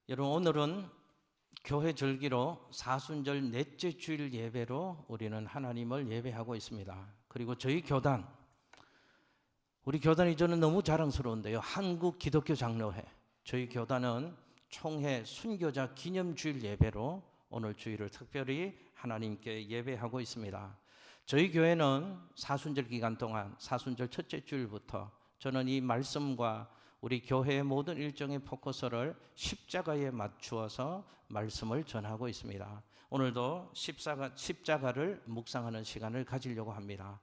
여러분, 오늘은 교회 절기로 사순절 넷째 주일 예배로 우리는 하나님을 예배하고 있습니다. 그리고 저희 교단, 우리 교단이 저는 너무 자랑스러운데요, 한국 기독교 장로회, 저희 교단은 총회 순교자 기념주일 예배로 오늘 주일을 특별히 하나님께 예배하고 있습니다. 저희 교회는 사순절 기간 동안 사순절 첫째 주일부터 저는 이 말씀과 우리 교회의 모든 일정의 포커스를 십자가에 맞추어서 말씀을 전하고 있습니다. 오늘도 십자가를 묵상하는 시간을 가지려고 합니다.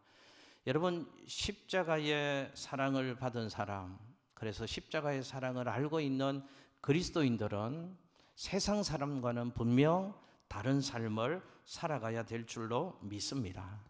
여러분, 십자가의 사랑을 받은 사람, 그래서 십자가의 사랑을 알고 있는 그리스도인들은 세상 사람과는 분명 다른 삶을 살아가야 될 줄로 믿습니다.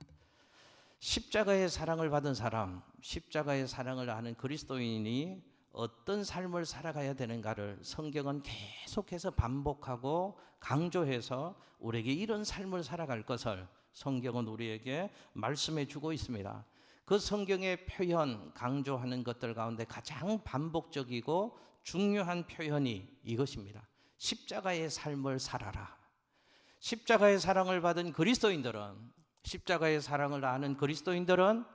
십자가의 사랑을 받은 사람, 십자가의 사랑을 아는 그리스도인이 어떤 삶을 살아가야 되는가를 성경은 계속해서 반복하고 강조해서 우리에게 이런 삶을 살아갈 것을 성경은 우리에게 말씀해 주고 있습니다. 그 성경의 표현, 강조하는 것들 가운데 가장 반복적이고 중요한 표현이 이것입니다. 십자가의 삶을 살아라. 십자가의 사랑을 받은 그리스도인들은, 십자가의 사랑을 아는 그리스도인들은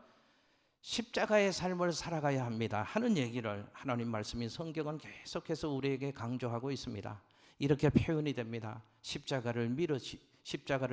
십자가의 삶을 살아가야 합니다 하는 얘기를 하나님 말씀인 성경은 계속해서 우리에게 강조하고 있습니다. 이렇게 표현이 됩니다. 십자가를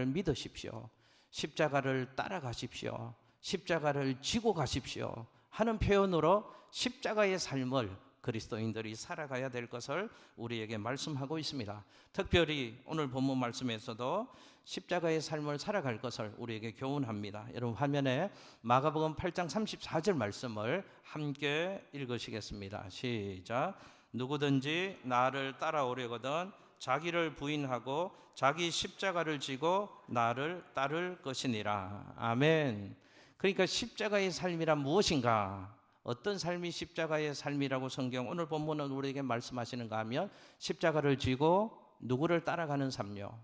믿으십시오. 십자가를 따라가십시오. 십자가를 지고 가십시오 하는 표현으로 십자가의 삶을 그리스도인들이 살아가야 될 것을 우리에게 말씀하고 있습니다. 특별히 오늘 본문 말씀에서도 십자가의 삶을 살아갈 것을 우리에게 교훈합니다. 여러분, 화면에 마가복음 8장 34절 말씀을 함께 읽으시겠습니다. 시작. 누구든지 나를 따라오려거든 자기를 부인하고 자기 십자가를 지고 나를 따를 것이니라. 아멘. 그러니까 십자가의 삶이란 무엇인가? 어떤 삶이 십자가의 삶이라고 성경 오늘 본문은 우리에게 말씀하시는가 하면 십자가를 지고 누구를 따라가는 삶요?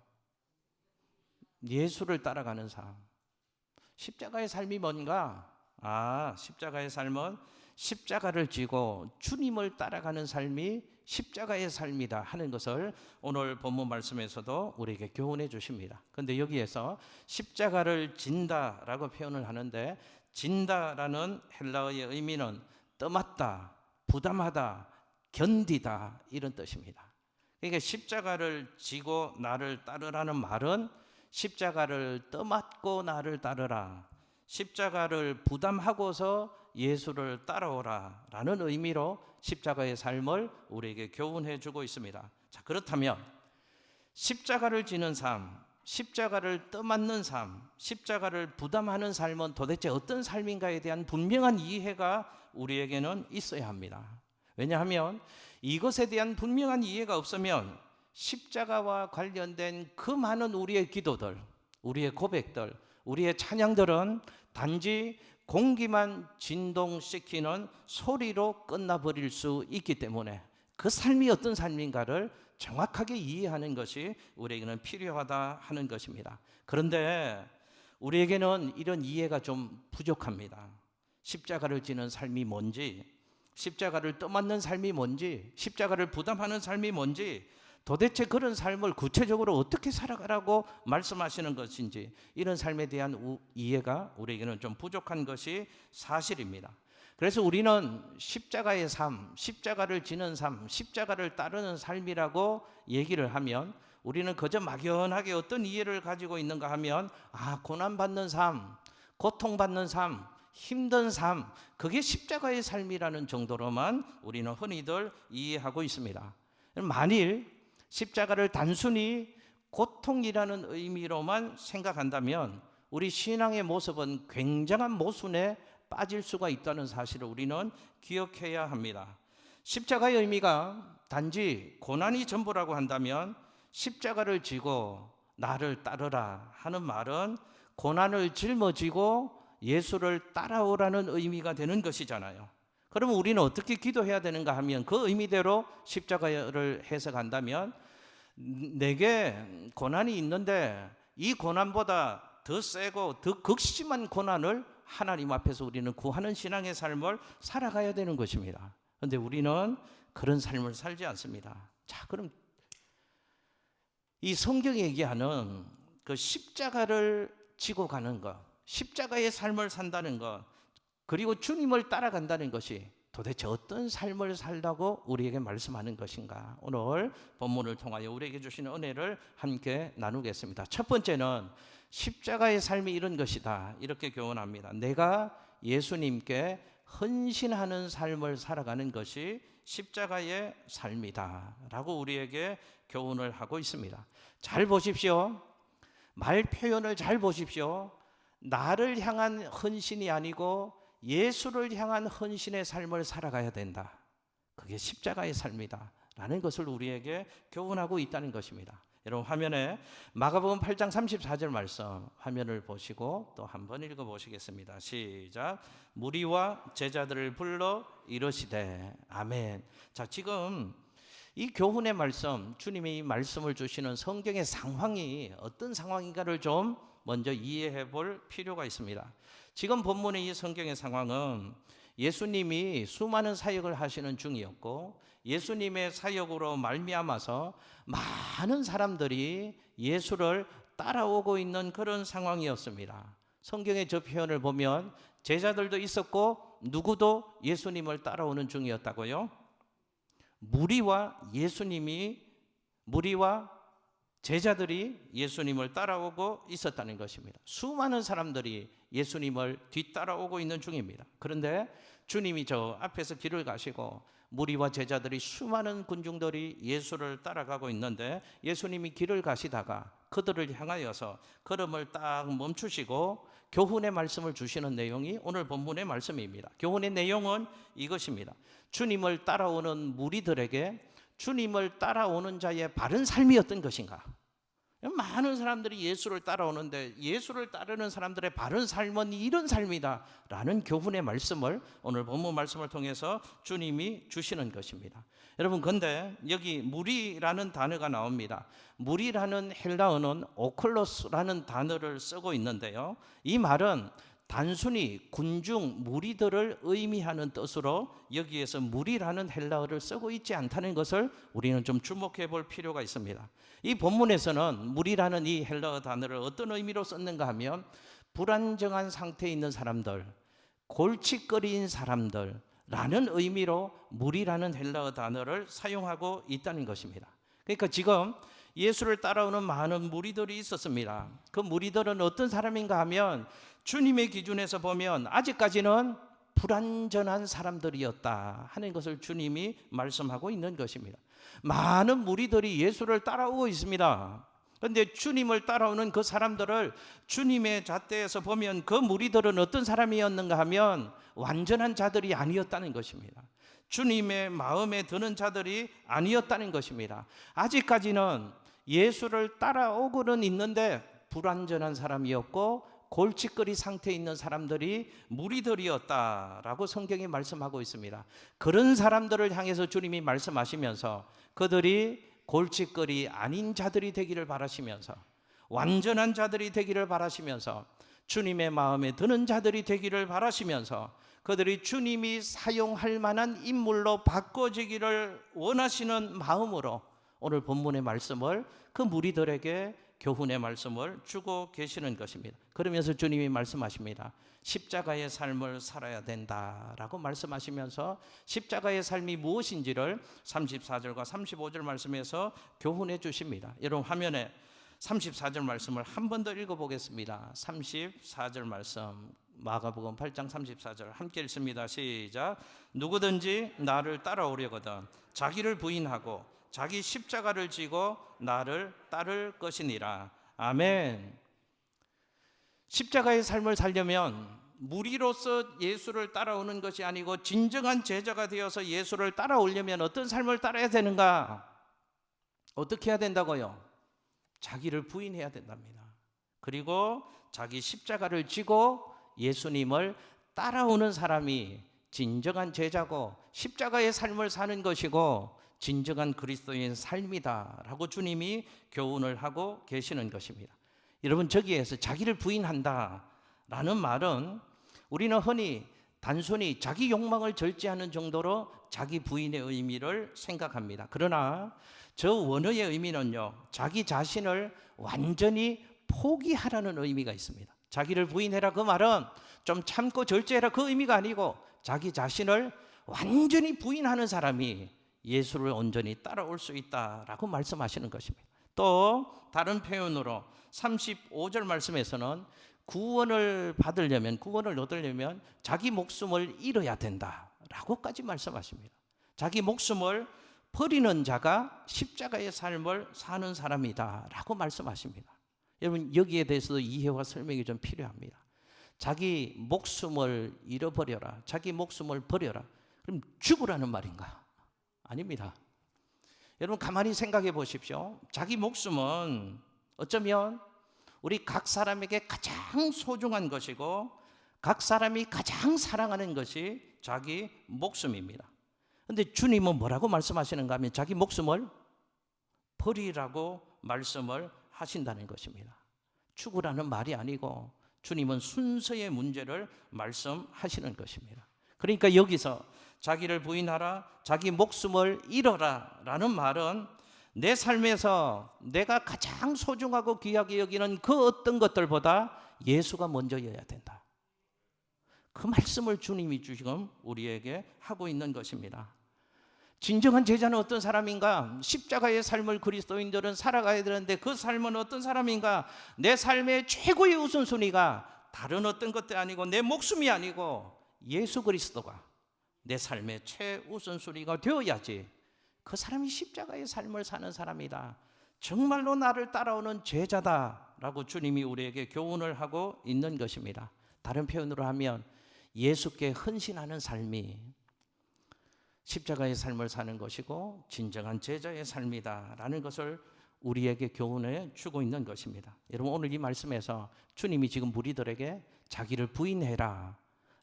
예수를 따라가는 삶. 십자가의 삶이 뭔가? 십자가의 삶은 십자가를 지고 주님을 따라가는 삶이 십자가의 삶이다 하는 것을 오늘 본문 말씀에서도 우리에게 교훈해 주십니다. 그런데 여기에서 십자가를 진다라고 표현을 하는데, 진다라는 헬라어의 의미는 떠맡다, 부담하다, 견디다 이런 뜻입니다. 그러니까 십자가를 지고 나를 따르라는 말은 십자가를 떠맡고 나를 따르라, 십자가를 부담하고서 예수를 따라오라 라는 의미로 십자가의 삶을 우리에게 교훈해 주고 있습니다. 자, 그렇다면 십자가를 지는 삶, 십자가를 떠맡는 삶, 십자가를 부담하는 삶은 도대체 어떤 삶인가에 대한 분명한 이해가 우리에게는 있어야 합니다. 왜냐하면 이것에 대한 분명한 이해가 없으면 십자가와 관련된 그 많은 우리의 기도들, 우리의 고백들, 우리의 찬양들은 단지 공기만 진동시키는 소리로 끝나버릴 수 있기 때문에 그 삶이 어떤 삶인가를 정확하게 이해하는 것이 우리에게는 필요하다 하는 것입니다. 그런데 우리에게는 이런 이해가 좀 부족합니다. 십자가를 지는 삶이 뭔지, 십자가를 떠맡는 삶이 뭔지, 십자가를 부담하는 삶이 뭔지, 도대체 그런 삶을 구체적으로 어떻게 살아가라고 말씀하시는 것인지, 이런 삶에 대한 이해가 우리에게는 좀 부족한 것이 사실입니다. 그래서 우리는 십자가의 삶, 십자가를 지는 삶, 십자가를 따르는 삶이라고 얘기를 하면 우리는 그저 막연하게 어떤 이해를 가지고 있는가 하면 고난받는 삶, 고통받는 삶, 힘든 삶, 그게 십자가의 삶이라는 정도로만 우리는 흔히들 이해하고 있습니다. 만일 십자가를 단순히 고통이라는 의미로만 생각한다면 우리 신앙의 모습은 굉장한 모순에 빠질 수가 있다는 사실을 우리는 기억해야 합니다. 십자가의 의미가 단지 고난이 전부라고 한다면 십자가를 지고 나를 따르라 하는 말은 고난을 짊어지고 예수를 따라오라는 의미가 되는 것이잖아요. 그러면 우리는 어떻게 기도해야 되는가 하면 그 의미대로 십자가를 해석한다면, 내게 고난이 있는데 이 고난보다 더 세고 더 극심한 고난을 하나님 앞에서 우리는 구하는 신앙의 삶을 살아가야 되는 것입니다. 그런데 우리는 그런 삶을 살지 않습니다. 자, 그럼 이 성경이 얘기하는 그 십자가를 지고 가는 것, 십자가의 삶을 산다는 것, 그리고 주님을 따라간다는 것이 도대체 어떤 삶을 살다고 우리에게 말씀하는 것인가? 오늘 본문을 통하여 우리에게 주시는 은혜를 함께 나누겠습니다. 첫 번째는 십자가의 삶이 이런 것이다, 이렇게 교훈합니다. 내가 예수님께 헌신하는 삶을 살아가는 것이 십자가의 삶이다 라고 우리에게 교훈을 하고 있습니다. 잘 보십시오. 말 표현을 잘 보십시오. 나를 향한 헌신이 아니고 예수를 향한 헌신의 삶을 살아가야 된다. 그게 십자가의 삶이다 라는 것을 우리에게 교훈하고 있다는 것입니다. 여러분, 화면에 마가복음 8장 34절 말씀 화면을 보시고 또 한번 읽어보시겠습니다. 시작. 무리와 제자들을 불러 이르시되. 아멘. 자, 지금 이 교훈의 말씀, 주님이 이 말씀을 주시는 성경의 상황이 어떤 상황인가를 좀 먼저 이해해 볼 필요가 있습니다. 지금 본문의 이 성경의 상황은 예수님이 수많은 사역을 하시는 중이었고, 예수님의 사역으로 말미암아서 많은 사람들이 예수를 따라오고 있는 그런 상황이었습니다. 성경의 저 표현을 보면 제자들도 있었고 누구도 예수님을 따라오는 중이었다고요. 무리와 제자들이 예수님을 따라오고 있었다는 것입니다. 수많은 사람들이 예수님을 뒤따라오고 있는 중입니다. 그런데 주님이 저 앞에서 길을 가시고 무리와 제자들이, 수많은 군중들이 예수를 따라가고 있는데, 예수님이 길을 가시다가 그들을 향하여서 걸음을 딱 멈추시고 교훈의 말씀을 주시는 내용이 오늘 본문의 말씀입니다. 교훈의 내용은 이것입니다. 주님을 따라오는 무리들에게 주님을 따라오는 자의 바른 삶이 어떤 것인가? 많은 사람들이 예수를 따라오는데 예수를 따르는 사람들의 바른 삶은 이런 삶이다 라는 교훈의 말씀을 오늘 본문 말씀을 통해서 주님이 주시는 것입니다. 여러분, 근데 여기 무리라는 단어가 나옵니다. 무리라는 헬라어는 오클로스라는 단어를 쓰고 있는데요, 이 말은 단순히 군중 무리들을 의미하는 뜻으로 여기에서 무리라는 헬라어를 쓰고 있지 않다는 것을 우리는 좀 주목해 볼 필요가 있습니다. 이 본문에서는 무리라는 이 헬라어 단어를 어떤 의미로 썼는가 하면 불안정한 상태에 있는 사람들, 골칫거리인 사람들라는 의미로 무리라는 헬라어 단어를 사용하고 있다는 것입니다. 그러니까 지금 예수를 따라오는 많은 무리들이 있었습니다. 그 무리들은 어떤 사람인가 하면 주님의 기준에서 보면 아직까지는 불완전한 사람들이었다 하는 것을 주님이 말씀하고 있는 것입니다. 많은 무리들이 예수를 따라오고 있습니다. 그런데 주님을 따라오는 그 사람들을 주님의 잣대에서 보면 그 무리들은 어떤 사람이었는가 하면 완전한 자들이 아니었다는 것입니다. 주님의 마음에 드는 자들이 아니었다는 것입니다. 아직까지는 예수를 따라오고는 있는데 불완전한 사람이었고 골칫거리 상태에 있는 사람들이 무리들이었다라고 성경이 말씀하고 있습니다. 그런 사람들을 향해서 주님이 말씀하시면서 그들이 골칫거리 아닌 자들이 되기를 바라시면서, 완전한 자들이 되기를 바라시면서, 주님의 마음에 드는 자들이 되기를 바라시면서, 그들이 주님이 사용할 만한 인물로 바꿔지기를 원하시는 마음으로 오늘 본문의 말씀을 그 무리들에게 교훈의 말씀을 주고 계시는 것입니다. 그러면서 주님이 말씀하십니다. 십자가의 삶을 살아야 된다라고 말씀하시면서 십자가의 삶이 무엇인지를 34절과 35절 말씀에서 교훈해 주십니다. 여러분, 화면에 34절 말씀을 한 번 더 읽어보겠습니다. 34절 말씀, 마가복음 8장 34절 함께 읽습니다. 시작. 누구든지 나를 따라오려거든 자기를 부인하고 자기 십자가를 지고 나를 따를 것이니라. 아멘. 십자가의 삶을 살려면 무리로서 예수를 따라오는 것이 아니고 진정한 제자가 되어서 예수를 따라오려면 어떤 삶을 따라야 되는가? 어떻게 해야 된다고요? 자기를 부인해야 된답니다. 그리고 자기 십자가를 지고 예수님을 따라오는 사람이 진정한 제자고 십자가의 삶을 사는 것이고 진정한 그리스도인 삶이다라고 주님이 교훈을 하고 계시는 것입니다. 여러분, 저기에서 자기를 부인한다라는 말은 우리는 흔히 단순히 자기 욕망을 절제하는 정도로 자기 부인의 의미를 생각합니다. 그러나 저 원어의 의미는요, 자기 자신을 완전히 포기하라는 의미가 있습니다. 자기를 부인해라 그 말은 좀 참고 절제해라 그 의미가 아니고 자기 자신을 완전히 부인하는 사람이 예수를 온전히 따라올 수 있다라고 말씀하시는 것입니다. 또 다른 표현으로 35절 말씀에서는 구원을 얻으려면 자기 목숨을 잃어야 된다라고까지 말씀하십니다. 자기 목숨을 버리는 자가 십자가의 삶을 사는 사람이다라고 말씀하십니다. 여러분, 여기에 대해서도 이해와 설명이 좀 필요합니다. 자기 목숨을 잃어버려라, 자기 목숨을 버려라, 그럼 죽으라는 말인가? 아닙니다. 여러분, 가만히 생각해 보십시오. 자기 목숨은 어쩌면 우리 각 사람에게 가장 소중한 것이고 각 사람이 가장 사랑하는 것이 자기 목숨입니다. 그런데 주님은 뭐라고 말씀하시는가 하면 자기 목숨을 버리라고 말씀을 하신다는 것입니다. 죽으라는 말이 아니고 주님은 순서의 문제를 말씀하시는 것입니다. 그러니까 여기서 자기를 부인하라, 자기 목숨을 잃어라 라는 말은 내 삶에서 내가 가장 소중하고 귀하게 여기는 그 어떤 것들보다 예수가 먼저여야 된다. 그 말씀을 주님이 지금 우리에게 하고 있는 것입니다. 진정한 제자는 어떤 사람인가? 십자가의 삶을 그리스도인들은 살아가야 되는데 그 삶은 어떤 사람인가? 내 삶의 최고의 우선순위가 다른 어떤 것도 아니고 내 목숨이 아니고 예수 그리스도가 내 삶의 최우선순위가 되어야지 그 사람이 십자가의 삶을 사는 사람이다, 정말로 나를 따라오는 제자다라고 주님이 우리에게 교훈을 하고 있는 것입니다. 다른 표현으로 하면 예수께 헌신하는 삶이 십자가의 삶을 사는 것이고 진정한 제자의 삶이다라는 것을 우리에게 교훈해 주고 있는 것입니다. 여러분, 오늘 이 말씀에서 주님이 지금 무리들에게 자기를 부인해라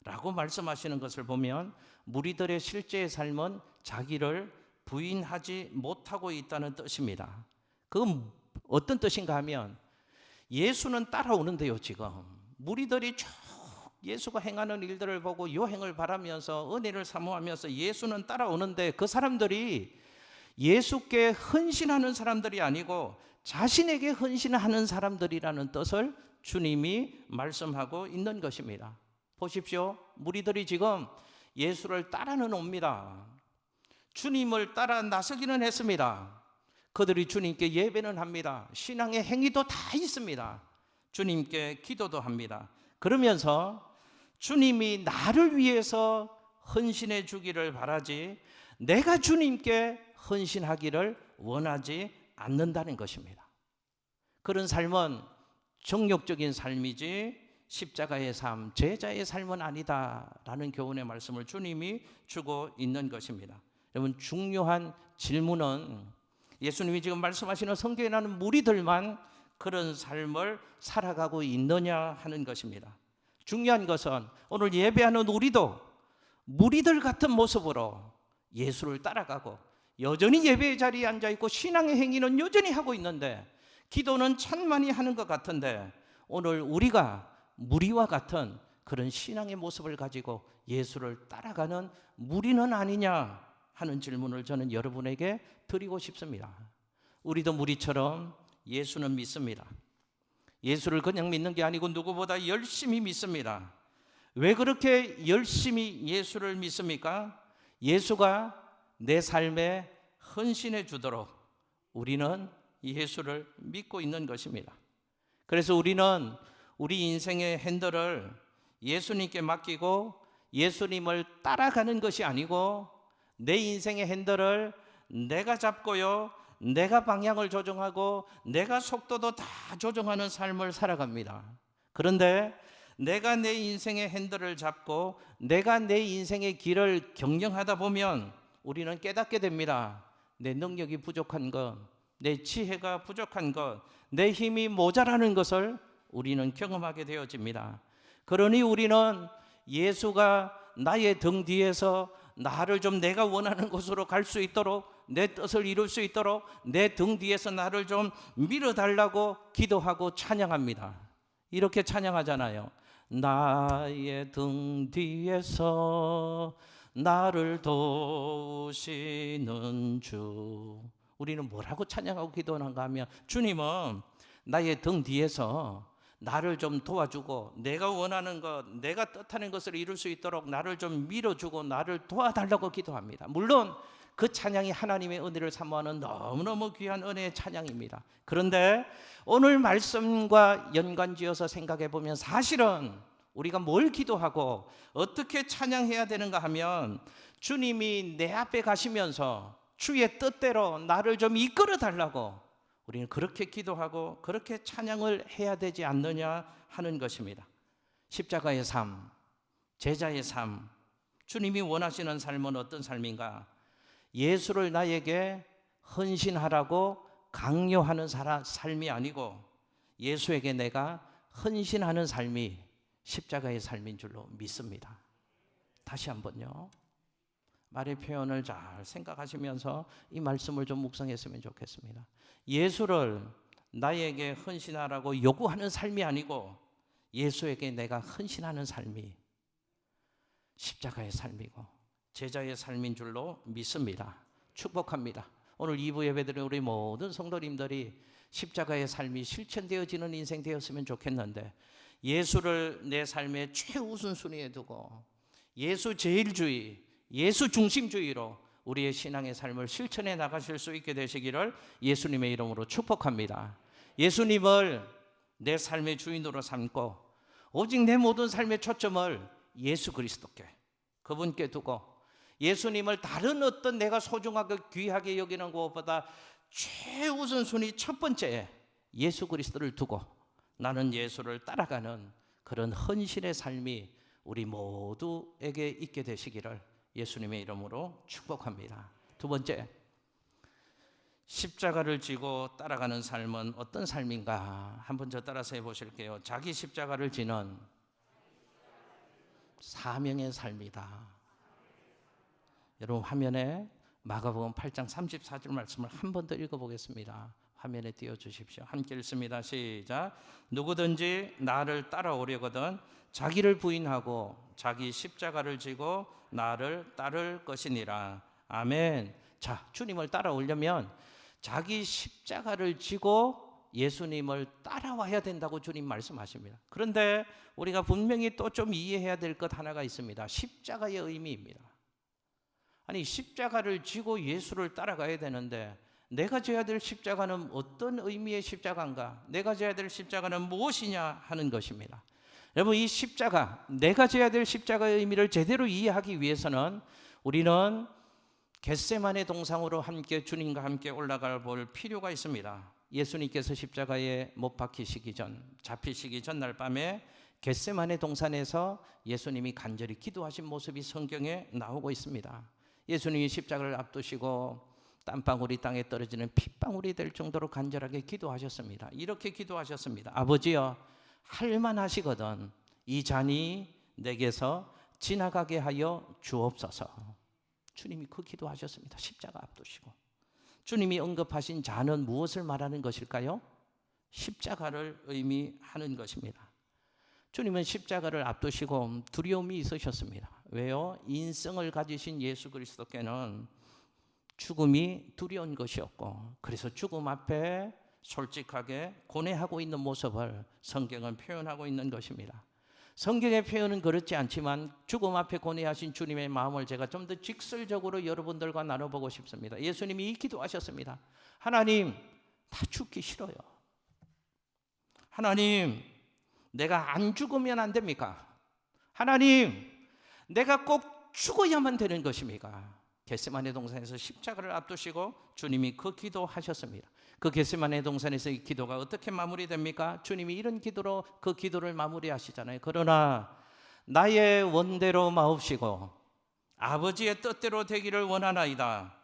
라고 말씀하시는 것을 보면 무리들의 실제의 삶은 자기를 부인하지 못하고 있다는 뜻입니다. 그건 어떤 뜻인가 하면 예수는 따라오는데요, 지금 무리들이 쭉 예수가 행하는 일들을 보고 요행을 바라면서 은혜를 사모하면서 예수는 따라오는데 그 사람들이 예수께 헌신하는 사람들이 아니고 자신에게 헌신하는 사람들이라는 뜻을 주님이 말씀하고 있는 것입니다. 보십시오. 무리들이 지금 예수를 따라는 옵니다. 주님을 따라 나서기는 했습니다. 그들이 주님께 예배는 합니다. 신앙의 행위도 다 있습니다. 주님께 기도도 합니다. 그러면서 주님이 나를 위해서 헌신해 주기를 바라지 내가 주님께 헌신하기를 원하지 않는다는 것입니다. 그런 삶은 정욕적인 삶이지 십자가의 삶, 제자의 삶은 아니다라는 교훈의 말씀을 주님이 주고 있는 것입니다. 여러분, 중요한 질문은 예수님이 지금 말씀하시는 성경에 나는 무리들만 그런 삶을 살아가고 있느냐 하는 것입니다. 중요한 것은 오늘 예배하는 우리도 무리들 같은 모습으로 예수를 따라가고 여전히 예배의 자리에 앉아있고 신앙의 행위는 여전히 하고 있는데 기도는 참 많이 하는 것 같은데 오늘 우리가 무리와 같은 그런 신앙의 모습을 가지고 예수를 따라가는 무리는 아니냐 하는 질문을 저는 여러분에게 드리고 싶습니다. 우리도 무리처럼 예수는 믿습니다. 예수를 그냥 믿는 게 아니고 누구보다 열심히 믿습니다. 왜 그렇게 열심히 예수를 믿습니까? 예수가 내 삶에 헌신해 주도록 우리는 예수를 믿고 있는 것입니다. 그래서 우리는 우리 인생의 핸들을 예수님께 맡기고 예수님을 따라가는 것이 아니고 내 인생의 핸들을 내가 잡고요, 내가 방향을 조정하고 내가 속도도 다 조정하는 삶을 살아갑니다. 그런데 내가 내 인생의 핸들을 잡고 내가 내 인생의 길을 경영하다 보면 우리는 깨닫게 됩니다. 내 능력이 부족한 것, 내 지혜가 부족한 것, 내 힘이 모자라는 것을 우리는 경험하게 되어집니다. 그러니 우리는 예수가 나의 등 뒤에서 나를 좀 내가 원하는 곳으로 갈 수 있도록 내 뜻을 이룰 수 있도록 내 등 뒤에서 나를 좀 밀어달라고 기도하고 찬양합니다. 이렇게 찬양하잖아요. 나의 등 뒤에서 나를 도우시는 주. 우리는 뭐라고 찬양하고 기도하는가 하면, 주님은 나의 등 뒤에서 나를 좀 도와주고 내가 원하는 것, 내가 뜻하는 것을 이룰 수 있도록 나를 좀 밀어주고 나를 도와달라고 기도합니다. 물론 그 찬양이 하나님의 은혜를 사모하는 너무너무 귀한 은혜의 찬양입니다. 그런데 오늘 말씀과 연관지어서 생각해 보면, 사실은 우리가 뭘 기도하고 어떻게 찬양해야 되는가 하면, 주님이 내 앞에 가시면서 주의 뜻대로 나를 좀 이끌어 달라고 우리는 그렇게 기도하고 그렇게 찬양을 해야 되지 않느냐 하는 것입니다. 십자가의 삶, 제자의 삶, 주님이 원하시는 삶은 어떤 삶인가? 예수를 나에게 헌신하라고 강요하는 삶이 아니고, 예수에게 내가 헌신하는 삶이 십자가의 삶인 줄로 믿습니다. 다시 한번요, 말의 표현을 잘 생각하시면서 이 말씀을 좀 묵상했으면 좋겠습니다. 예수를 나에게 헌신하라고 요구하는 삶이 아니고, 예수에게 내가 헌신하는 삶이 십자가의 삶이고 제자의 삶인 줄로 믿습니다. 축복합니다. 오늘 2부 예배드린 우리 모든 성도님들이 십자가의 삶이 실천되어지는 인생 되었으면 좋겠는데, 예수를 내 삶의 최우선순위에 두고 예수 제일주의, 예수 중심주의로 우리의 신앙의 삶을 실천해 나가실 수 있게 되시기를 예수님의 이름으로 축복합니다. 예수님을 내 삶의 주인으로 삼고 오직 내 모든 삶의 초점을 예수 그리스도께, 그분께 두고, 예수님을 다른 어떤 내가 소중하게 귀하게 여기는 것보다 최우선순위 첫 번째에 예수 그리스도를 두고 나는 예수를 따라가는 그런 헌신의 삶이 우리 모두에게 있게 되시기를 예수님의 이름으로 축복합니다. 두 번째, 십자가를 지고 따라가는 삶은 어떤 삶인가? 한번 저 따라서 해보실게요. 자기 십자가를 지는 사명의 삶이다. 여러분, 화면에 마가복음 8장 34절 말씀을 한 번 더 읽어보겠습니다. 화면에 띄워주십시오. 함께 읽습니다. 시작. 누구든지 나를 따라오려거든 자기를 부인하고 자기 십자가를 지고 나를 따를 것이니라. 아멘. 자, 주님을 따라오려면 자기 십자가를 지고 예수님을 따라와야 된다고 주님 말씀하십니다. 그런데 우리가 분명히 또 좀 이해해야 될 것 하나가 있습니다. 십자가의 의미입니다. 아니, 십자가를 지고 예수를 따라가야 되는데 내가 져야 될 십자가는 어떤 의미의 십자가인가? 내가 져야 될 십자가는 무엇이냐 하는 것입니다. 여러분, 이 십자가, 내가 져야 될 십자가의 의미를 제대로 이해하기 위해서는 우리는 겟세마네 동상으로 함께 주님과 함께 올라가 볼 필요가 있습니다. 예수님께서 십자가에 못 박히시기 전, 잡히시기 전날 밤에 겟세마네 동산에서 예수님이 간절히 기도하신 모습이 성경에 나오고 있습니다. 예수님이 십자가를 앞두시고 땀방울이 땅에 떨어지는 핏방울이 될 정도로 간절하게 기도하셨습니다. 이렇게 기도하셨습니다. 아버지여, 할만하시거든 이 잔이 내게서 지나가게 하여 주옵소서. 주님이 그 기도하셨습니다. 십자가 앞두시고. 주님이 언급하신 잔은 무엇을 말하는 것일까요? 십자가를 의미하는 것입니다. 주님은 십자가를 앞두시고 두려움이 있으셨습니다. 왜요? 인성을 가지신 예수 그리스도께는 죽음이 두려운 것이었고, 그래서 죽음 앞에 솔직하게 고뇌하고 있는 모습을 성경은 표현하고 있는 것입니다. 성경의 표현은 그렇지 않지만 죽음 앞에 고뇌하신 주님의 마음을 제가 좀 더 직설적으로 여러분들과 나눠보고 싶습니다. 예수님이 이 기도하셨습니다. 하나님, 다 죽기 싫어요. 하나님, 내가 안 죽으면 안 됩니까? 하나님, 내가 꼭 죽어야만 되는 것입니까? 겟세마네 동산에서 십자가를 앞두시고 주님이 그 기도하셨습니다. 그 겟세마네 동산에서 이 기도가 어떻게 마무리됩니까? 주님이 이런 기도로 그 기도를 마무리하시잖아요. 그러나 나의 원대로 마옵시고 아버지의 뜻대로 되기를 원하나이다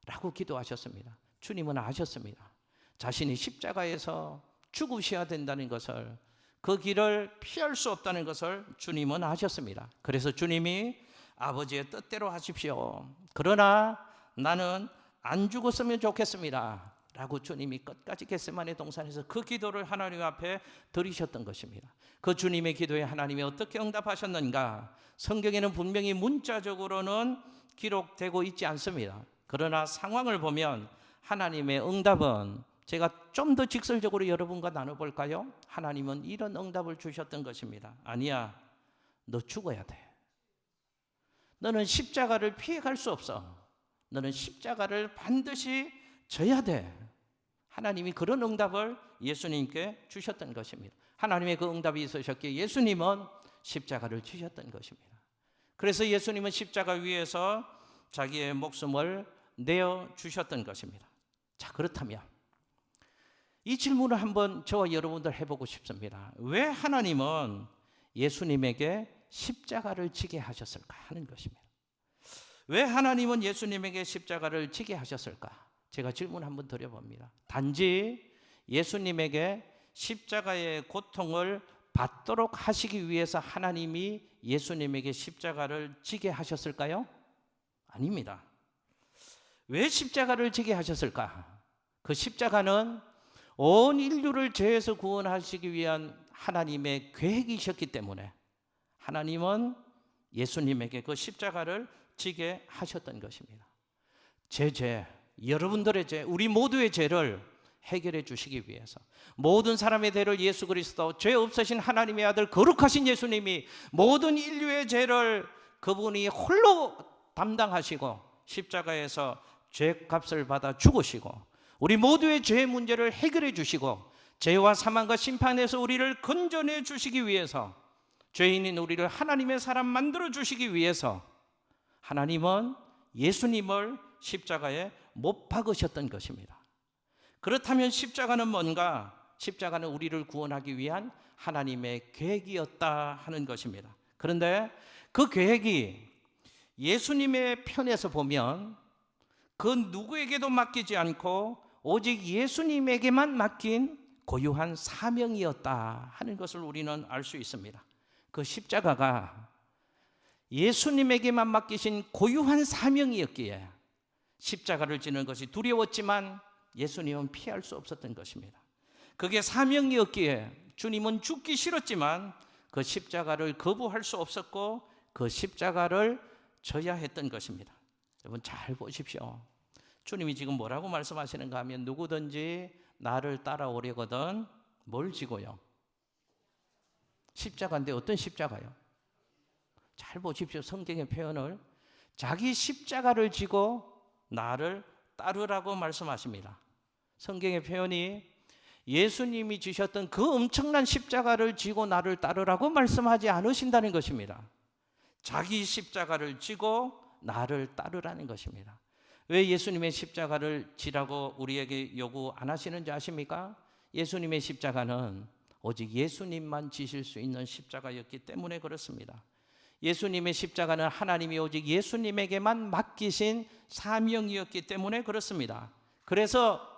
라고 기도하셨습니다. 주님은 아셨습니다. 자신이 십자가에서 죽으셔야 된다는 것을, 그 길을 피할 수 없다는 것을 주님은 아셨습니다. 그래서 주님이 아버지의 뜻대로 하십시오. 그러나 나는 안 죽었으면 좋겠습니다. 라고 주님이 끝까지 겟세마네 동산에서 그 기도를 하나님 앞에 드리셨던 것입니다. 그 주님의 기도에 하나님이 어떻게 응답하셨는가? 성경에는 분명히 문자적으로는 기록되고 있지 않습니다. 그러나 상황을 보면 하나님의 응답은, 제가 좀 더 직설적으로 여러분과 나눠볼까요? 하나님은 이런 응답을 주셨던 것입니다. 아니야, 너 죽어야 돼. 너는 십자가를 피해갈 수 없어. 너는 십자가를 반드시 져야 돼. 하나님이 그런 응답을 예수님께 주셨던 것입니다. 하나님의 그 응답이 있으셨기에 예수님은 십자가를 지셨던 것입니다. 그래서 예수님은 십자가 위에서 자기의 목숨을 내어 주셨던 것입니다. 자, 그렇다면 이 질문을 한번 저와 여러분들 해보고 싶습니다. 왜 하나님은 예수님에게 십자가를 지게 하셨을까 하는 것입니다. 왜 하나님은 예수님에게 십자가를 지게 하셨을까? 제가 질문 한번 드려봅니다. 단지 예수님에게 십자가의 고통을 받도록 하시기 위해서 하나님이 예수님에게 십자가를 지게 하셨을까요? 아닙니다. 왜 십자가를 지게 하셨을까? 그 십자가는 온 인류를 죄에서 구원하시기 위한 하나님의 계획이셨기 때문에 하나님은 예수님에게 그 십자가를 지게 하셨던 것입니다. 제 죄, 여러분들의 죄, 우리 모두의 죄를 해결해 주시기 위해서, 모든 사람의 죄를 예수 그리스도, 죄 없으신 하나님의 아들 거룩하신 예수님이 모든 인류의 죄를 그분이 홀로 담당하시고 십자가에서 죄값을 받아 죽으시고 우리 모두의 죄 문제를 해결해 주시고 죄와 사망과 심판에서 우리를 건져내 주시기 위해서, 죄인인 우리를 하나님의 사람 만들어 주시기 위해서 하나님은 예수님을 십자가에 못 박으셨던 것입니다. 그렇다면 십자가는 뭔가? 십자가는 우리를 구원하기 위한 하나님의 계획이었다 하는 것입니다. 그런데 그 계획이 예수님의 편에서 보면 그 누구에게도 맡기지 않고 오직 예수님에게만 맡긴 고유한 사명이었다 하는 것을 우리는 알 수 있습니다. 그 십자가가 예수님에게만 맡기신 고유한 사명이었기에 십자가를 지는 것이 두려웠지만 예수님은 피할 수 없었던 것입니다. 그게 사명이었기에 주님은 죽기 싫었지만 그 십자가를 거부할 수 없었고 그 십자가를 져야 했던 것입니다. 여러분 잘 보십시오. 주님이 지금 뭐라고 말씀하시는가 하면 누구든지 나를 따라오려거든 뭘 지고요? 십자가인데 어떤 십자가요? 잘 보십시오. 성경의 표현을 자기 십자가를 지고 나를 따르라고 말씀하십니다. 성경의 표현이 예수님이 지셨던 그 엄청난 십자가를 지고 나를 따르라고 말씀하지 않으신다는 것입니다. 자기 십자가를 지고 나를 따르라는 것입니다. 왜 예수님의 십자가를 지라고 우리에게 요구 안 하시는지 아십니까? 예수님의 십자가는 오직 예수님만 지실 수 있는 십자가였기 때문에 그렇습니다. 예수님의 십자가는 하나님이 오직 예수님에게만 맡기신 사명이었기 때문에 그렇습니다. 그래서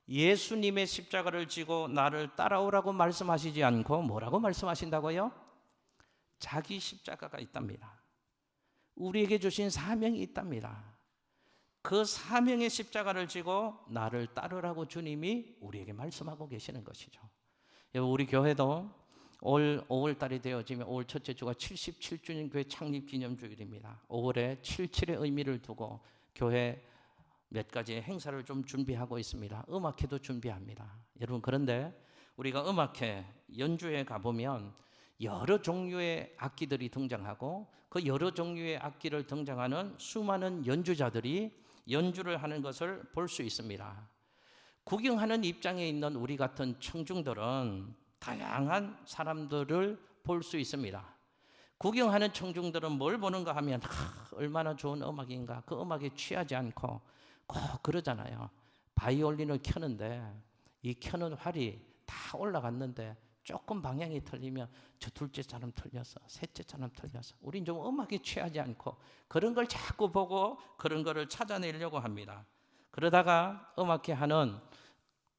예수님의 십자가를 지고 나를 따라오라고 말씀하시지 않고 뭐라고 말씀하신다고요? 자기 십자가가 있답니다. 우리에게 주신 사명이 있답니다. 그 사명의 십자가를 지고 나를 따르라고 주님이 우리에게 말씀하고 계시는 것이죠. 우리 교회도 올 5월 달이 되어지면 5월 첫째 주가 77주년 교회 창립 기념주일입니다. 5월에 77의 의미를 두고 교회 몇 가지 행사를 좀 준비하고 있습니다. 음악회도 준비합니다. 여러분 그런데 우리가 음악회 연주회 가보면 여러 종류의 악기들이 등장하고 그 여러 종류의 악기를 등장하는 수많은 연주자들이 연주를 하는 것을 볼 수 있습니다. 구경하는 입장에 있는 우리 같은 청중들은 다양한 사람들을 볼 수 있습니다. 구경하는 청중들은 뭘 보는가 하면 얼마나 좋은 음악인가, 그 음악에 취하지 않고 꼭 그러잖아요. 바이올린을 켜는데 이 켜는 활이 다 올라갔는데 조금 방향이 틀리면 저 둘째처럼 틀렸어, 셋째처럼 틀렸어. 우린 좀 음악에 취하지 않고 그런 걸 자꾸 보고 그런 거를 찾아내려고 합니다. 그러다가 음악회 하는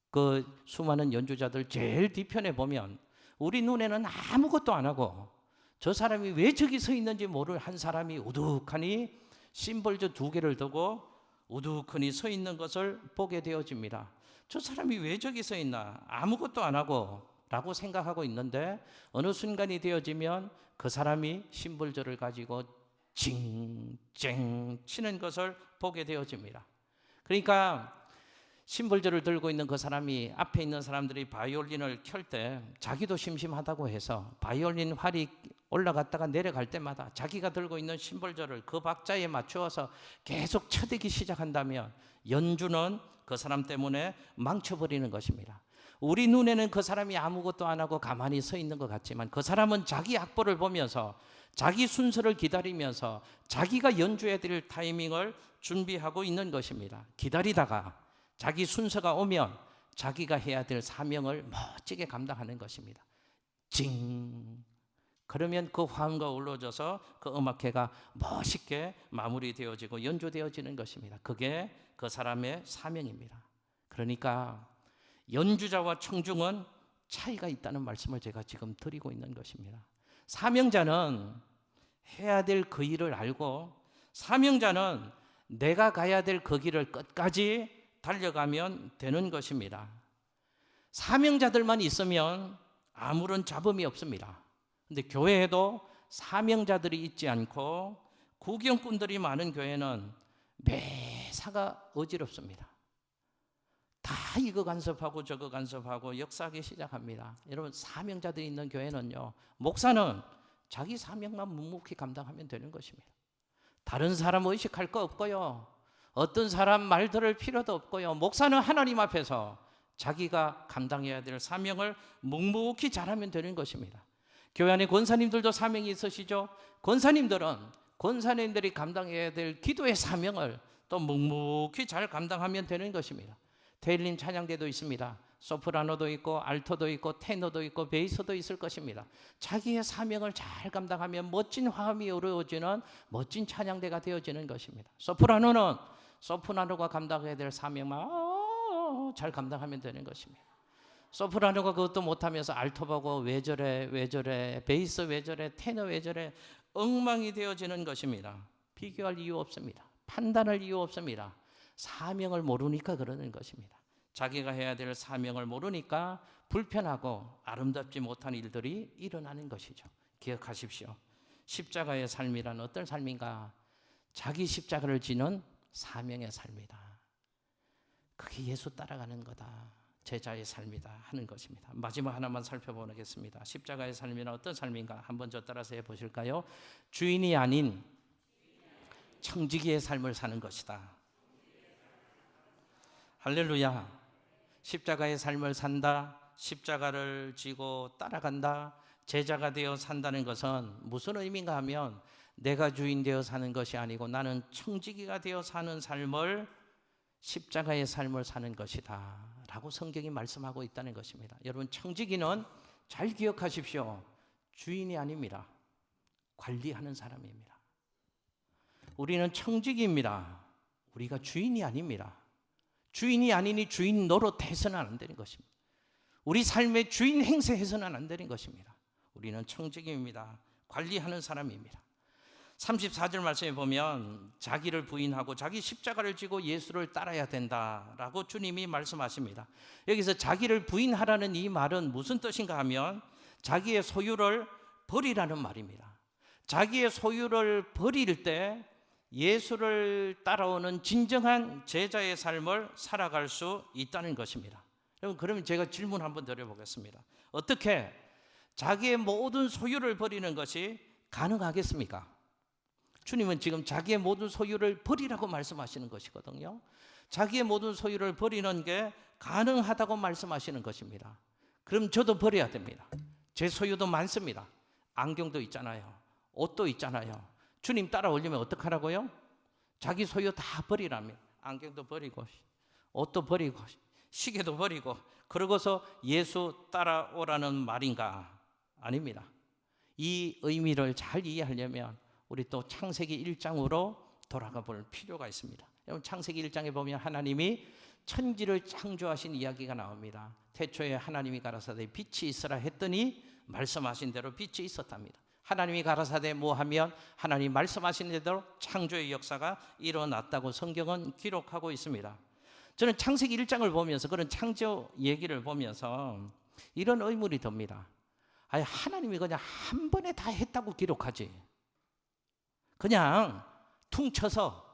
그 수많은 연주자들 제일 뒤편에 보면 우리 눈에는 아무것도 안 하고 저 사람이 왜 저기 서 있는지 모를 한 사람이 우두커니 심벌 저 2개를 두고 우두커니 서 있는 것을 보게 되어집니다. 저 사람이 왜 저기 서 있나? 아무것도 안 하고 라고 생각하고 있는데 어느 순간이 되어지면 그 사람이 심벌저를 가지고 징쨍 치는 것을 보게 되어집니다. 그러니까 심벌저를 들고 있는 그 사람이 앞에 있는 사람들이 바이올린을 켤 때 자기도 심심하다고 해서 바이올린 활이 올라갔다가 내려갈 때마다 자기가 들고 있는 심벌저를 그 박자에 맞추어서 계속 쳐대기 시작한다면 연주는 그 사람 때문에 망쳐버리는 것입니다. 우리 눈에는 그 사람이 아무것도 안 하고 가만히 서 있는 것 같지만 그 사람은 자기 악보를 보면서 자기 순서를 기다리면서 자기가 연주해야 될 타이밍을 준비하고 있는 것입니다. 기다리다가 자기 순서가 오면 자기가 해야 될 사명을 멋지게 감당하는 것입니다. 징! 그러면 그 화음과 어우러져서 그 음악회가 멋있게 마무리되어지고 연주되어지는 것입니다. 그게 그 사람의 사명입니다. 그러니까 연주자와 청중은 차이가 있다는 말씀을 제가 지금 드리고 있는 것입니다. 사명자는 해야 될 그 일을 알고 사명자는 내가 가야 될 그 길을 끝까지 달려가면 되는 것입니다. 사명자들만 있으면 아무런 잡음이 없습니다. 근데 교회에도 사명자들이 있지 않고 구경꾼들이 많은 교회는 매사가 어지럽습니다. 다 이거 간섭하고 저거 간섭하고 역사하기 시작합니다. 여러분, 사명자들이 있는 교회는요, 목사는 자기 사명만 묵묵히 감당하면 되는 것입니다. 다른 사람 의식할 거 없고요, 어떤 사람 말 들을 필요도 없고요, 목사는 하나님 앞에서 자기가 감당해야 될 사명을 묵묵히 잘하면 되는 것입니다. 교회 안에 권사님들도 사명이 있으시죠? 권사님들이 감당해야 될 기도의 사명을 또 묵묵히 잘 감당하면 되는 것입니다. 테일림 찬양대도 있습니다. 소프라노도 있고 알토도 있고 테너도 있고 베이스도 있을 것입니다. 자기의 사명을 잘 감당하면 멋진 화음이 이루어지는 멋진 찬양대가 되어지는 것입니다. 소프라노가 감당해야 될 사명만 잘 감당하면 되는 것입니다. 소프라노가 그것도 못하면서 알토 보고 왜 저래, 베이스 왜 저래, 테너 왜 저래, 엉망이 되어지는 것입니다. 비교할 이유 없습니다. 판단할 이유 없습니다. 사명을 모르니까 그러는 것입니다. 자기가 해야 될 사명을 모르니까 불편하고 아름답지 못한 일들이 일어나는 것이죠. 기억하십시오. 십자가의 삶이란 어떤 삶인가? 자기 십자가를 지는 사명의 삶이다. 그게 예수 따라가는 거다. 제자의 삶이다 하는 것입니다. 마지막 하나만 살펴보겠습니다. 십자가의 삶이란 어떤 삶인가? 한번 저 따라서 해보실까요? 주인이 아닌 청지기의 삶을 사는 것이다. 할렐루야. 십자가의 삶을 산다, 십자가를 지고 따라간다, 제자가 되어 산다는 것은 무슨 의미인가 하면 내가 주인 되어 사는 것이 아니고 나는 청지기가 되어 사는 삶을, 십자가의 삶을 사는 것이다 라고 성경이 말씀하고 있다는 것입니다. 여러분, 청지기는 잘 기억하십시오. 주인이 아닙니다. 관리하는 사람입니다. 우리는 청지기입니다. 우리가 주인이 아닙니다. 주인이 아니니 주인 노릇해서는 안 되는 것입니다. 우리 삶의 주인 행세해서는 안 되는 것입니다. 우리는 청지기입니다. 관리하는 사람입니다. 34절 말씀에 보면 자기를 부인하고 자기 십자가를 지고 예수를 따라야 된다라고 주님이 말씀하십니다. 여기서 자기를 부인하라는 이 말은 무슨 뜻인가 하면 자기의 소유를 버리라는 말입니다. 자기의 소유를 버릴 때 예수를 따라오는 진정한 제자의 삶을 살아갈 수 있다는 것입니다. 여러분, 그러면 제가 질문 한번 드려보겠습니다. 어떻게 자기의 모든 소유를 버리는 것이 가능하겠습니까? 주님은 지금 자기의 모든 소유를 버리라고 말씀하시는 것이거든요. 자기의 모든 소유를 버리는 게 가능하다고 말씀하시는 것입니다. 그럼 저도 버려야 됩니다. 제 소유도 많습니다. 안경도 있잖아요. 옷도 있잖아요. 주님 따라오려면 어떡하라고요? 자기 소유 다 버리라며. 안경도 버리고 옷도 버리고 시계도 버리고 그러고서 예수 따라오라는 말인가? 아닙니다. 이 의미를 잘 이해하려면 우리 또 창세기 1장으로 돌아가 볼 필요가 있습니다. 여러분, 창세기 1장에 보면 하나님이 천지를 창조하신 이야기가 나옵니다. 태초에 하나님이 가라사대 빛이 있으라 했더니 말씀하신 대로 빛이 있었답니다. 하나님이 가라사대 뭐 하면 하나님 말씀하신 대로 창조의 역사가 일어났다고 성경은 기록하고 있습니다. 저는 창세기 1장을 보면서 그런 창조 얘기를 보면서 이런 의문이 듭니다. 아니, 하나님이 그냥 한 번에 다 했다고 기록하지. 그냥 퉁쳐서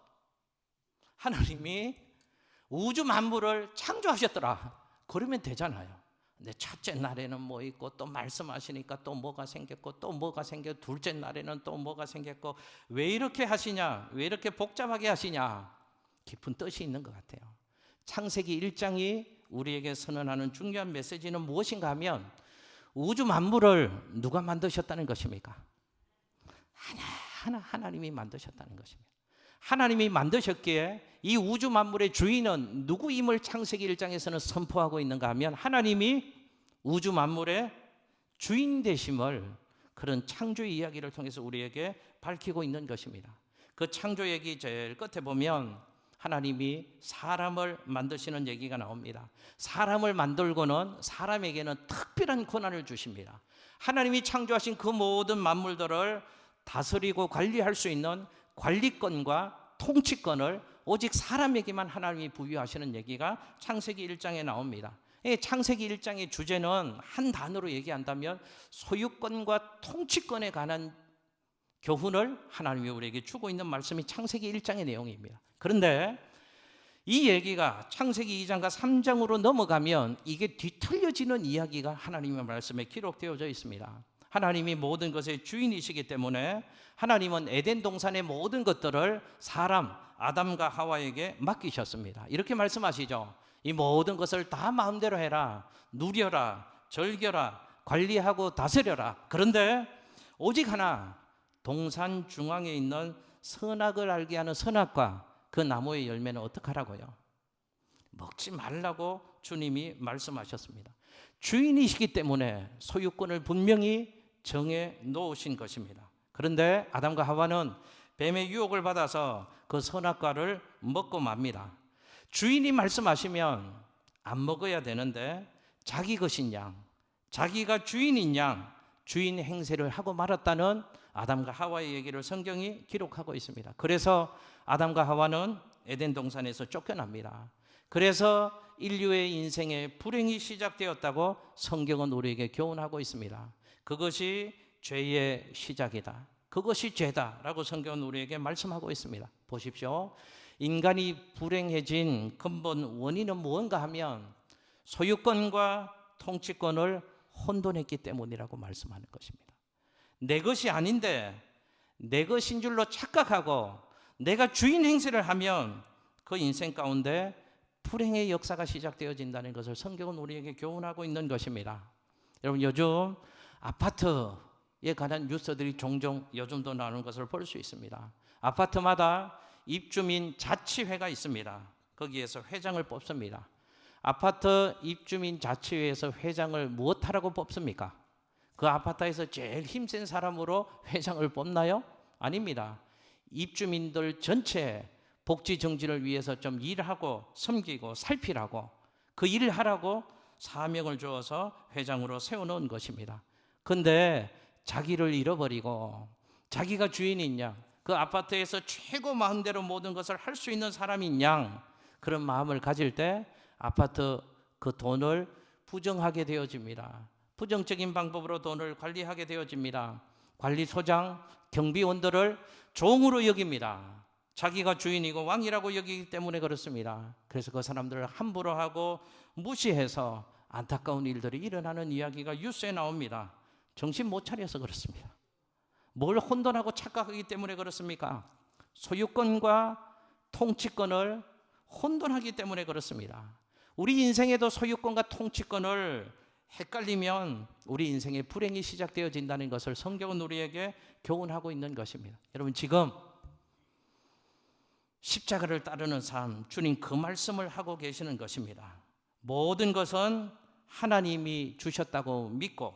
하나님이 우주 만물을 창조하셨더라. 그러면 되잖아요. 근데 첫째 날에는 뭐 있고 또 말씀하시니까 또 뭐가 생겼고 또 뭐가 생겼고 둘째 날에는 또 뭐가 생겼고 왜 이렇게 하시냐? 왜 이렇게 복잡하게 하시냐? 깊은 뜻이 있는 것 같아요. 창세기 1장이 우리에게 선언하는 중요한 메시지는 무엇인가 하면 우주 만물을 누가 만드셨다는 것입니까? 하나님이 만드셨다는 것입니다. 하나님이 만드셨기에 이 우주 만물의 주인은 누구임을 창세기 1장에서는 선포하고 있는가 하면 하나님이 우주 만물의 주인 되심을 그런 창조의 이야기를 통해서 우리에게 밝히고 있는 것입니다. 그 창조 얘기 제일 끝에 보면 하나님이 사람을 만드시는 얘기가 나옵니다. 사람을 만들고는 사람에게는 특별한 권한을 주십니다. 하나님이 창조하신 그 모든 만물들을 다스리고 관리할 수 있는 관리권과 통치권을 오직 사람에게만 하나님이 부여하시는 얘기가 창세기 1장에 나옵니다. 창세기 1장의 주제는 한 단어로 얘기한다면 소유권과 통치권에 관한 교훈을 하나님이 우리에게 주고 있는 말씀이 창세기 1장의 내용입니다. 그런데 이 얘기가 창세기 2장과 3장으로 넘어가면 이게 뒤틀려지는 이야기가 하나님의 말씀에 기록되어져 있습니다. 하나님이 모든 것의 주인이시기 때문에 하나님은 에덴 동산의 모든 것들을 사람 아담과 하와에게 맡기셨습니다. 이렇게 말씀하시죠. 이 모든 것을 다 마음대로 해라, 누려라, 즐겨라, 관리하고 다스려라. 그런데 오직 하나, 동산 중앙에 있는 선악을 알게 하는 선악과 그 나무의 열매는 어떡하라고요? 먹지 말라고 주님이 말씀하셨습니다. 주인이시기 때문에 소유권을 분명히 정해 놓으신 것입니다. 그런데 아담과 하와는 뱀의 유혹을 받아서 그 선악과를 먹고 맙니다. 주인이 말씀하시면 안 먹어야 되는데 자기 것인 양, 자기가 주인인 양, 주인 행세를 하고 말았다는 아담과 하와의 얘기를 성경이 기록하고 있습니다. 그래서 아담과 하와는 에덴 동산에서 쫓겨납니다. 그래서 인류의 인생에 불행이 시작되었다고 성경은 우리에게 교훈하고 있습니다. 그것이 죄의 시작이다. 그것이 죄다라고 성경은 우리에게 말씀하고 있습니다. 보십시오. 인간이 불행해진 근본 원인은 무언가 하면 소유권과 통치권을 혼돈했기 때문이라고 말씀하는 것입니다. 내 것이 아닌데 내 것인 줄로 착각하고 내가 주인 행세를 하면 그 인생 가운데 불행의 역사가 시작되어진다는 것을 성경은 우리에게 교훈하고 있는 것입니다. 여러분, 요즘 아파트에 관한 뉴스들이 종종 요즘도 나오는 것을 볼 수 있습니다. 아파트마다 입주민 자치회가 있습니다. 거기에서 회장을 뽑습니다. 아파트 입주민 자치회에서 회장을 무엇하라고 뽑습니까? 그 아파트에서 제일 힘센 사람으로 회장을 뽑나요? 아닙니다. 입주민들 전체 복지 정진을 위해서 좀 일하고 섬기고 살피라고 그 일을 하라고 사명을 주어서 회장으로 세워놓은 것입니다. 그런데 자기를 잃어버리고 자기가 주인인 양, 그 아파트에서 최고 마음대로 모든 것을 할 수 있는 사람인 양, 그런 마음을 가질 때 아파트 그 돈을 부정하게 되어집니다. 부정적인 방법으로 돈을 관리하게 되어집니다. 관리소장, 경비원들을 종으로 여깁니다. 자기가 주인이고 왕이라고 여기기 때문에 그렇습니다. 그래서 그 사람들을 함부로 하고 무시해서 안타까운 일들이 일어나는 이야기가 뉴스에 나옵니다. 정신 못 차려서 그렇습니다. 뭘 혼돈하고 착각하기 때문에 그렇습니까? 소유권과 통치권을 혼돈하기 때문에 그렇습니다. 우리 인생에도 소유권과 통치권을 헷갈리면 우리 인생의 불행이 시작되어진다는 것을 성경은 우리에게 교훈하고 있는 것입니다. 여러분, 지금 십자가를 따르는 삶, 주님 그 말씀을 하고 계시는 것입니다. 모든 것은 하나님이 주셨다고 믿고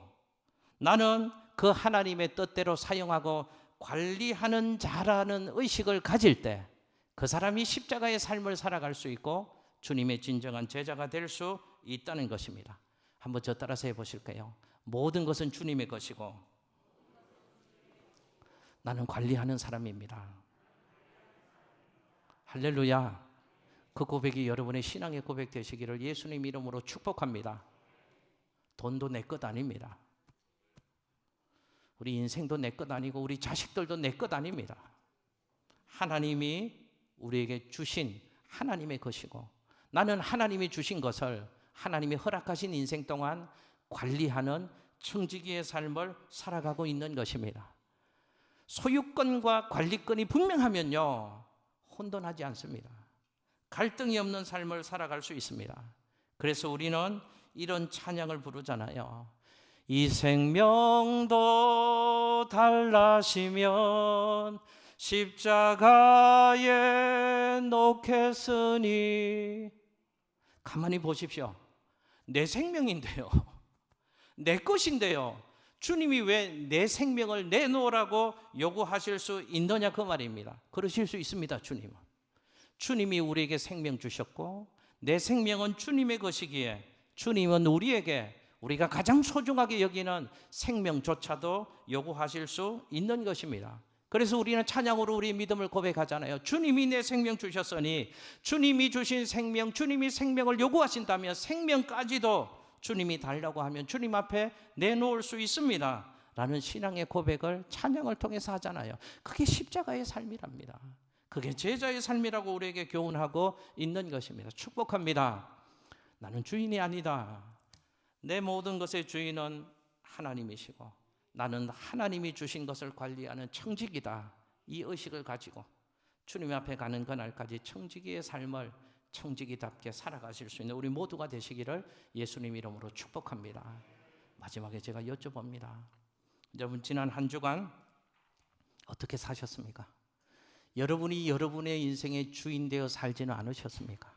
나는 그 하나님의 뜻대로 사용하고 관리하는 자라는 의식을 가질 때 그 사람이 십자가의 삶을 살아갈 수 있고 주님의 진정한 제자가 될 수 있다는 것입니다. 한번 저 따라서 해보실까요? 모든 것은 주님의 것이고 나는 관리하는 사람입니다. 할렐루야. 그 고백이 여러분의 신앙의 고백 되시기를 예수님 이름으로 축복합니다. 돈도 내 것 아닙니다. 우리 인생도 내 것 아니고 우리 자식들도 내 것 아닙니다. 하나님이 우리에게 주신 하나님의 것이고, 나는 하나님이 주신 것을 하나님이 허락하신 인생 동안 관리하는 청지기의 삶을 살아가고 있는 것입니다. 소유권과 관리권이 분명하면요, 혼돈하지 않습니다. 갈등이 없는 삶을 살아갈 수 있습니다. 그래서 우리는 이런 찬양을 부르잖아요. 이 생명도 달라시면 십자가에 놓겠으니. 가만히 보십시오. 내 생명인데요, 내 것인데요, 주님이 왜 내 생명을 내놓으라고 요구하실 수 있느냐, 그 말입니다. 그러실 수 있습니다. 주님이 우리에게 생명 주셨고, 내 생명은 주님의 것이기에 주님은 우리에게 우리가 가장 소중하게 여기는 생명조차도 요구하실 수 있는 것입니다. 그래서 우리는 찬양으로 우리 믿음을 고백하잖아요. 주님이 내 생명 주셨으니, 주님이 주신 생명, 주님이 생명을 요구하신다면 생명까지도 주님이 달라고 하면 주님 앞에 내놓을 수 있습니다 라는 신앙의 고백을 찬양을 통해서 하잖아요. 그게 십자가의 삶이랍니다. 그게 제자의 삶이라고 우리에게 교훈하고 있는 것입니다. 축복합니다. 나는 주인이 아니다. 내 모든 것의 주인은 하나님이시고 나는 하나님이 주신 것을 관리하는 청지기다. 이 의식을 가지고 주님 앞에 가는 그날까지 청지기의 삶을 청지기답게 살아가실 수 있는 우리 모두가 되시기를 예수님 이름으로 축복합니다. 마지막에 제가 여쭤봅니다. 여러분, 지난 한 주간 어떻게 사셨습니까? 여러분이 여러분의 인생의 주인 되어 살지는 않으셨습니까?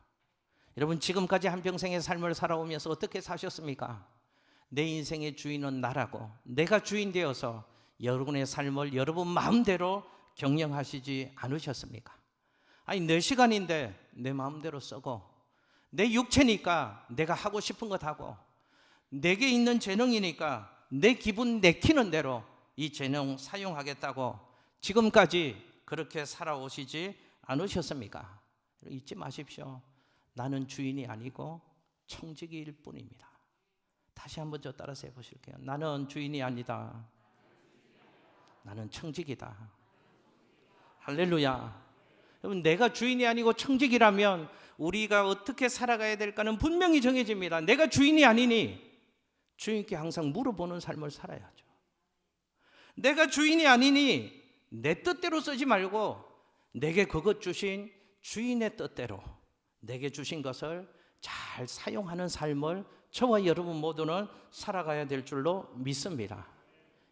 여러분, 지금까지 한평생의 삶을 살아오면서 어떻게 사셨습니까? 내 인생의 주인은 나라고 내가 주인 되어서 여러분의 삶을 여러분 마음대로 경영하시지 않으셨습니까? 아니, 내 시간인데 내 마음대로 쓰고, 내 육체니까 내가 하고 싶은 것 하고, 내게 있는 재능이니까 내 기분 내키는 대로 이 재능 사용하겠다고 지금까지 그렇게 살아오시지 않으셨습니까? 잊지 마십시오. 나는 주인이 아니고 청지기일 뿐입니다. 다시 한번 저 따라서 해보실게요. 나는 주인이 아니다. 나는 청지기다. 할렐루야. 여러분, 내가 주인이 아니고 청지기라면 우리가 어떻게 살아가야 될까는 분명히 정해집니다. 내가 주인이 아니니 주인께 항상 물어보는 삶을 살아야죠. 내가 주인이 아니니 내 뜻대로 쓰지 말고 내게 그것 주신 주인의 뜻대로 내게 주신 것을 잘 사용하는 삶을 저와 여러분 모두는 살아가야 될 줄로 믿습니다.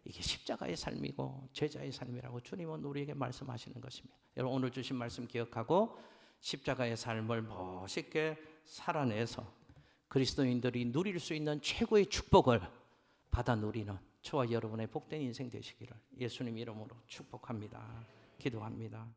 이게 십자가의 삶이고 제자의 삶이라고 주님은 우리에게 말씀하시는 것입니다. 여러분, 오늘 주신 말씀 기억하고 십자가의 삶을 멋있게 살아내서 그리스도인들이 누릴 수 있는 최고의 축복을 받아 누리는 저와 여러분의 복된 인생 되시기를 예수님 이름으로 축복합니다. 기도합니다.